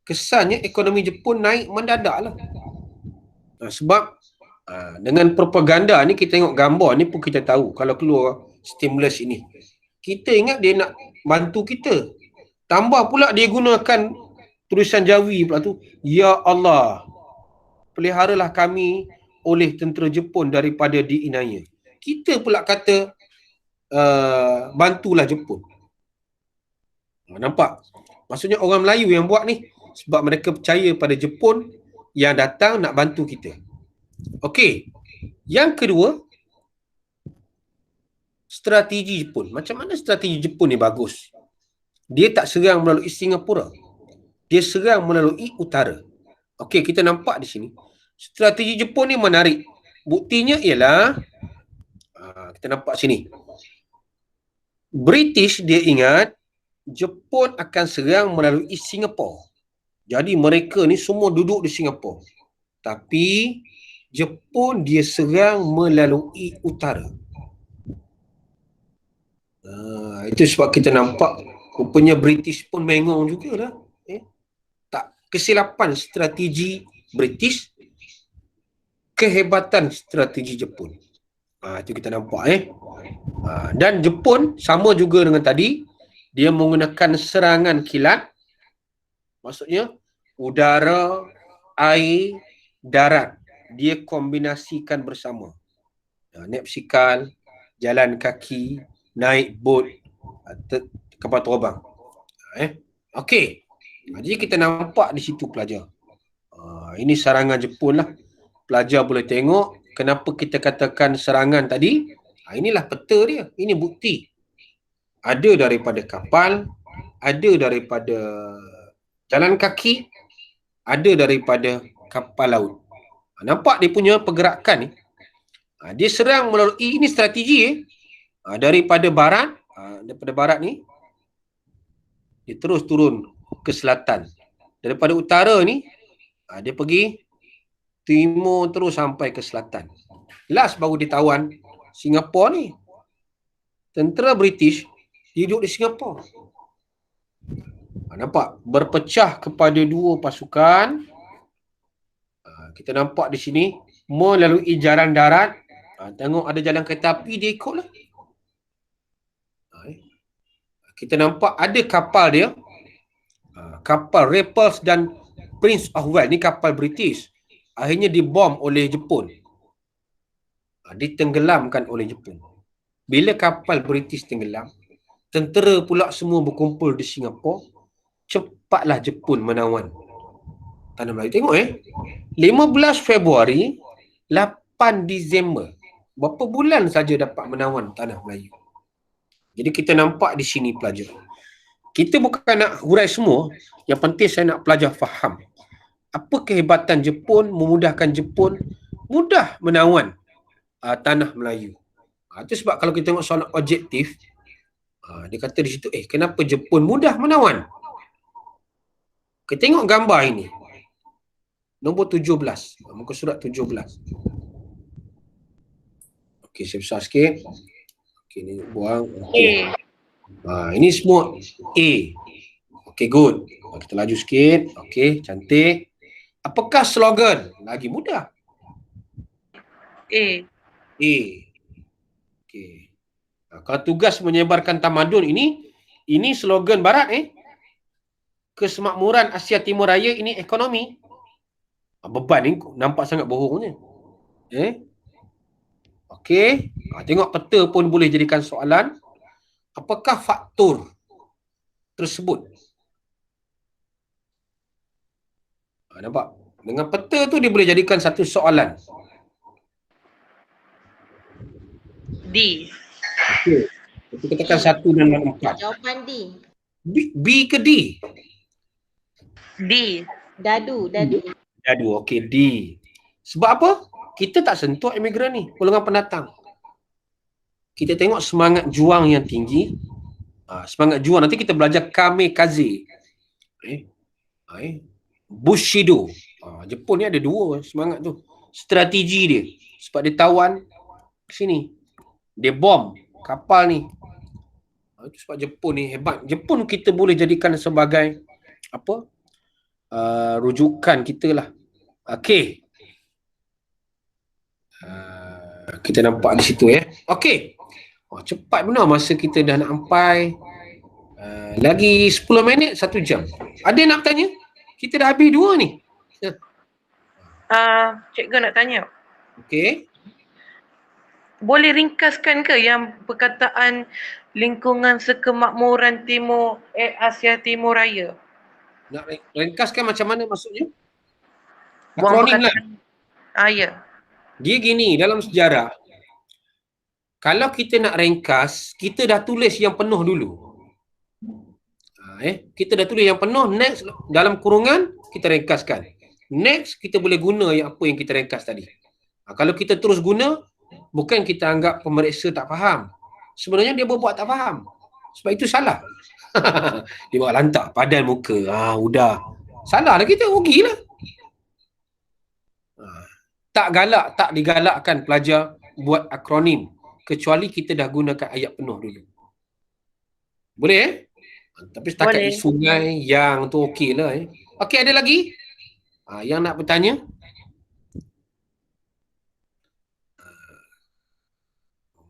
Kesannya ekonomi Jepun naik mendadak lah. Sebab dengan propaganda ni kita tengok gambar ni pun kita tahu kalau keluar stimulus ini. Kita ingat dia nak bantu kita. Tambah pula dia gunakan tulisan Jawi pula tu. Ya Allah, peliharalah kami oleh tentera Jepun daripada diinaya. Kita pula kata bantulah Jepun. Nampak? Maksudnya orang Melayu yang buat ni sebab mereka percaya pada Jepun yang datang nak bantu kita. Okey. Yang kedua, strategi Jepun. Macam mana strategi Jepun ni bagus? Dia tak serang melalui Singapura. Dia serang melalui utara. Okey, kita nampak di sini. Strategi Jepun ni menarik. Buktinya ialah kita nampak sini. British dia ingat Jepun akan serang melalui Singapura. Jadi mereka ni semua duduk di Singapura. Tapi Jepun dia serang melalui utara. Itu sebab kita nampak rupanya British pun mengong juga dah. Tak kesilapan strategi British, kehebatan strategi Jepun. Itu kita nampak dan Jepun sama juga dengan tadi, dia menggunakan serangan kilat. Maksudnya udara, air, darat. Dia kombinasikan bersama. Naik basikal, jalan kaki, naik bot, kapal terbang. Okey. Jadi kita nampak di situ pelajar. Ini serangan Jepun lah. Pelajar boleh tengok kenapa kita katakan serangan tadi. Inilah peta dia. Ini bukti. Ada daripada kapal, ada daripada jalan kaki, ada daripada kapal laut. Nampak dia punya pergerakan ni. Dia serang melalui, ini strategi daripada barat. Daripada barat ni, dia terus turun ke selatan. Daripada utara ni, dia pergi timur terus sampai ke selatan. Last baru ditawan Singapura ni. Tentera British duduk di Singapura. Nampak? Berpecah kepada dua pasukan. Kita nampak di sini melalui jalan darat. Tengok ada jalan kereta api, dia ikutlah. Kita nampak ada kapal dia. Kapal Raffles dan Prince of Wales. Ni kapal British. Akhirnya dibom oleh Jepun. Ditenggelamkan oleh Jepun. Bila kapal British tenggelam, tentera pula semua berkumpul di Singapura. Cepatlah Jepun menawan tanah Melayu. Tengok 15 Februari, 8 Disember. Berapa bulan saja dapat menawan tanah Melayu. Jadi kita nampak di sini pelajar. Kita bukan nak hurai semua. Yang penting saya nak pelajar faham. Apa kehebatan Jepun memudahkan Jepun mudah menawan tanah Melayu. Itu sebab kalau kita tengok soalan objektif, dia kata di situ, kenapa Jepun mudah menawan? Kita tengok gambar ini. Nombor 17. Muka surat 17. Okey, saya besar sikit. Okey, ni buang. Okey. Ini semua A. Okey, good. Kita laju sikit. Okey, cantik. Apakah slogan? Lagi mudah. A. A. Okey. Kalau tugas menyebarkan tamadun ini slogan barat kesemakmuran Asia Timur Raya ini ekonomi. Beban ni nampak sangat bohongnya. Okey. Tengok peta pun boleh jadikan soalan. Apakah faktor tersebut? Nampak? Dengan peta tu dia boleh jadikan satu soalan. D. Okey. Kita katakan 1 dan 4. Jawapan D. B ke D? D. Dadu. Dadu. Okey, D. Sebab apa? Kita tak sentuh imigran ni, golongan pendatang. Kita tengok semangat juang yang tinggi. Semangat juang, nanti kita belajar kamikaze. Bushido. Jepun ni ada dua semangat tu. Strategi dia. Sebab dia tawan ke sini. Dia bom kapal ni. Itu sebab Jepun ni hebat. Jepun kita boleh jadikan sebagai rujukan kita lah. Okey. Kita nampak di situ Okey. Cepat benar masa kita dah nak sampai. Lagi 10 minit 1 jam. Ada nak bertanya? Kita dah habis 2 ni. Cikgu nak tanya. Okey. Boleh ringkaskan ke yang perkataan lingkungan sekemakmuran timur Asia Timur Raya? Nak ringkaskan macam mana maksudnya? Buang Akronim lah. Ya. Dia gini, dalam sejarah, kalau kita nak ringkas, kita dah tulis yang penuh dulu. Kita dah tulis yang penuh, next dalam kurungan, kita ringkaskan. Next, kita boleh guna apa yang kita ringkas tadi. Kalau kita terus guna, bukan kita anggap pemeriksa tak faham. Sebenarnya dia berbuat tak faham. Sebab itu salah. Dia buat lantak, padan muka. Udah. Salah lah kita, rugilah. Tak galak, tak digalakkan pelajar buat akronim. Kecuali kita dah gunakan ayat penuh dulu. Boleh Tapi setakat boleh. Di sungai yang tu okey lah Okey, ada lagi? Yang nak bertanya?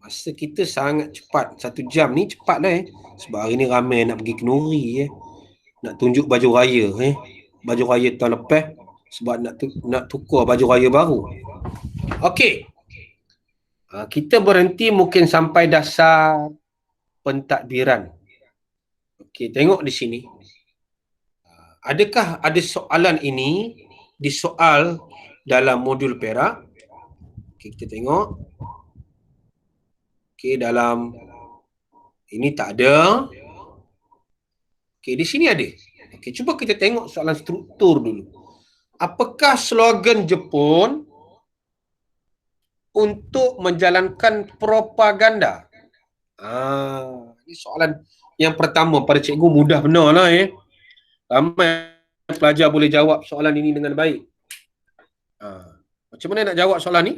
Masa kita sangat cepat. 1 jam ni cepat lah Sebab hari ni ramai nak pergi kenduri Nak tunjuk baju raya Baju raya tahun lepas. Sebab nak tukar baju raya baru. Okey. Kita berhenti mungkin sampai dasar pentadbiran. Okey, tengok di sini. Adakah ada soalan ini disoal dalam modul Perak? Okey, kita tengok. Okey, dalam ini tak ada. Okey, di sini ada. Okey, cuba kita tengok soalan struktur dulu. Apakah slogan Jepun untuk menjalankan propaganda? Ini soalan yang pertama pada cikgu, mudah benar lah Ramai pelajar boleh jawab soalan ini dengan baik. Macam mana nak jawab soalan ni?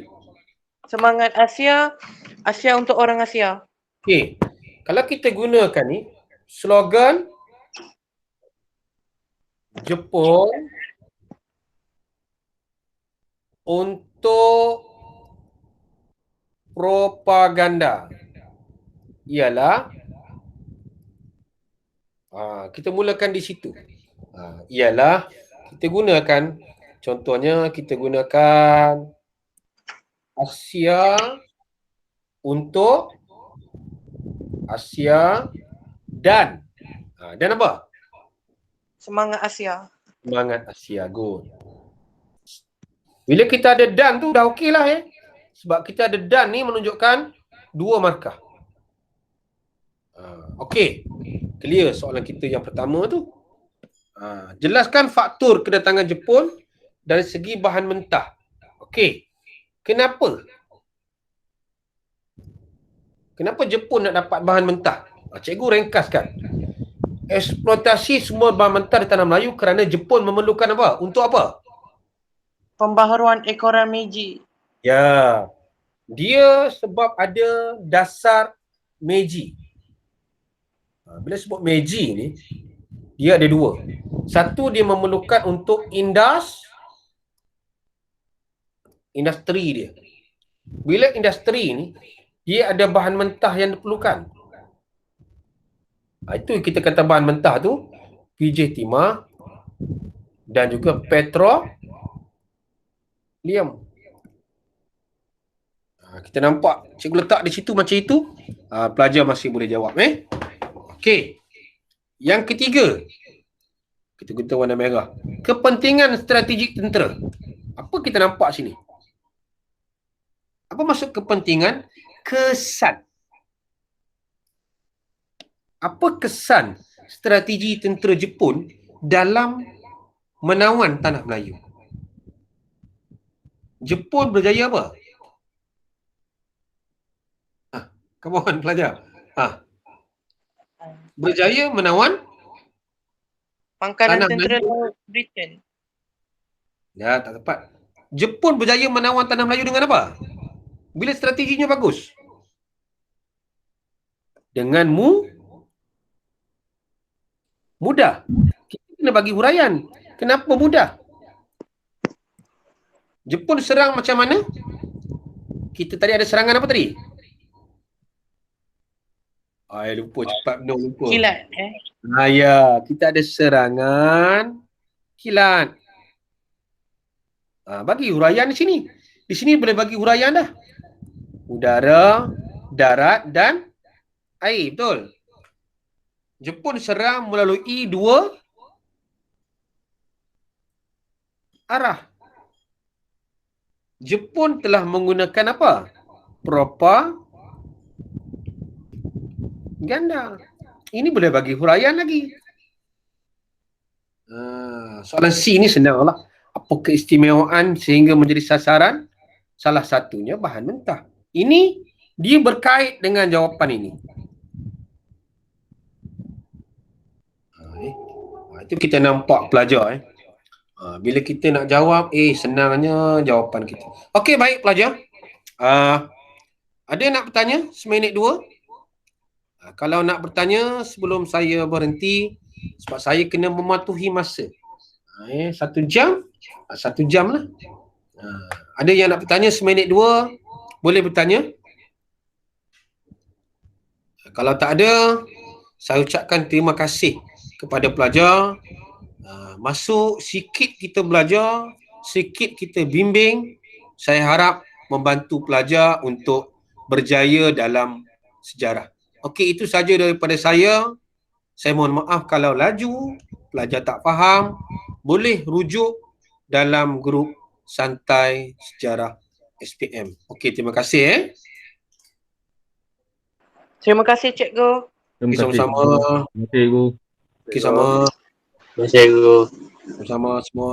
Semangat Asia, Asia untuk orang Asia. Okey. Kalau kita gunakan ni, slogan Jepun untuk propaganda ialah kita mulakan di situ. Ialah kita gunakan, contohnya kita gunakan Asia untuk Asia dan apa? Semangat Asia. Semangat Asia, good. Bila kita ada dan tu dah okey lah Sebab kita ada dan ni menunjukkan 2 markah. Okey. Clear soalan kita yang pertama tu. Jelaskan faktor kedatangan Jepun dari segi bahan mentah. Okey. Kenapa? Kenapa Jepun nak dapat bahan mentah? Cikgu ringkaskan. Eksploitasi semua bahan mentah di tanah Melayu kerana Jepun memerlukan apa? Untuk apa? Pembaharuan ekoran Meiji. Ya. Dia sebab ada dasar Meiji. Bila sebut Meiji ni, dia ada dua. Satu, dia memerlukan untuk industri dia. Bila industri ni, dia ada bahan mentah yang diperlukan. Itu kita kata bahan mentah tu PJ timah dan juga petroleum. Kita nampak cikgu letak di situ macam itu, pelajar masih boleh jawab. Okey. Yang ketiga, kita guna warna merah. Kepentingan strategik tentera. Apa kita nampak sini? Apa maksud kepentingan? Kesan. Apa kesan strategi tentera Jepun dalam menawan tanah Melayu? Jepun berjaya apa? Come on, pelajar. Berjaya menawan Pangkalan tanah tentera Melayu. laut Britain. Ya, tak tepat. Jepun berjaya menawan tanah Melayu dengan apa? Bila strateginya bagus. Dengan mudah. Kita kena bagi huraian. Kenapa mudah? Jepun serang macam mana? Kita tadi ada serangan apa tadi? Lupa cepat lupa. Kilat. Ya, kita ada serangan kilat. Bagi huraian di sini. Di sini boleh bagi huraian dah. Udara, darat dan air, betul? Jepun serang melalui dua arah. Jepun telah menggunakan apa? Propaganda. Ini boleh bagi huraian lagi. Soalan C ni senang lah. Apa keistimewaan sehingga menjadi sasaran? Salah satunya bahan mentah. Ini dia berkait dengan jawapan ini. Itu kita nampak pelajar. Bila kita nak jawab, senangnya jawapan kita. Okey, baik pelajar. Ada yang nak bertanya? Seminit dua. Kalau nak bertanya sebelum saya berhenti, sebab saya kena mematuhi masa. 1 jam. 1 jam lah. Ada yang nak bertanya seminit dua, boleh bertanya. Kalau tak ada, saya ucapkan terima kasih kepada pelajar. Masuk sikit kita belajar, sikit kita bimbing. Saya harap membantu pelajar untuk berjaya dalam sejarah. Okey, itu saja daripada saya. Saya mohon maaf kalau laju, pelajar tak faham. Boleh rujuk dalam grup santai sejarah SPM. Okey, terima kasih. Terima kasih cikgu. Okey, sama-sama. Terima kasih, Cikgu. Okey, sama. Terima kasih, Cikgu. Sama-sama semua.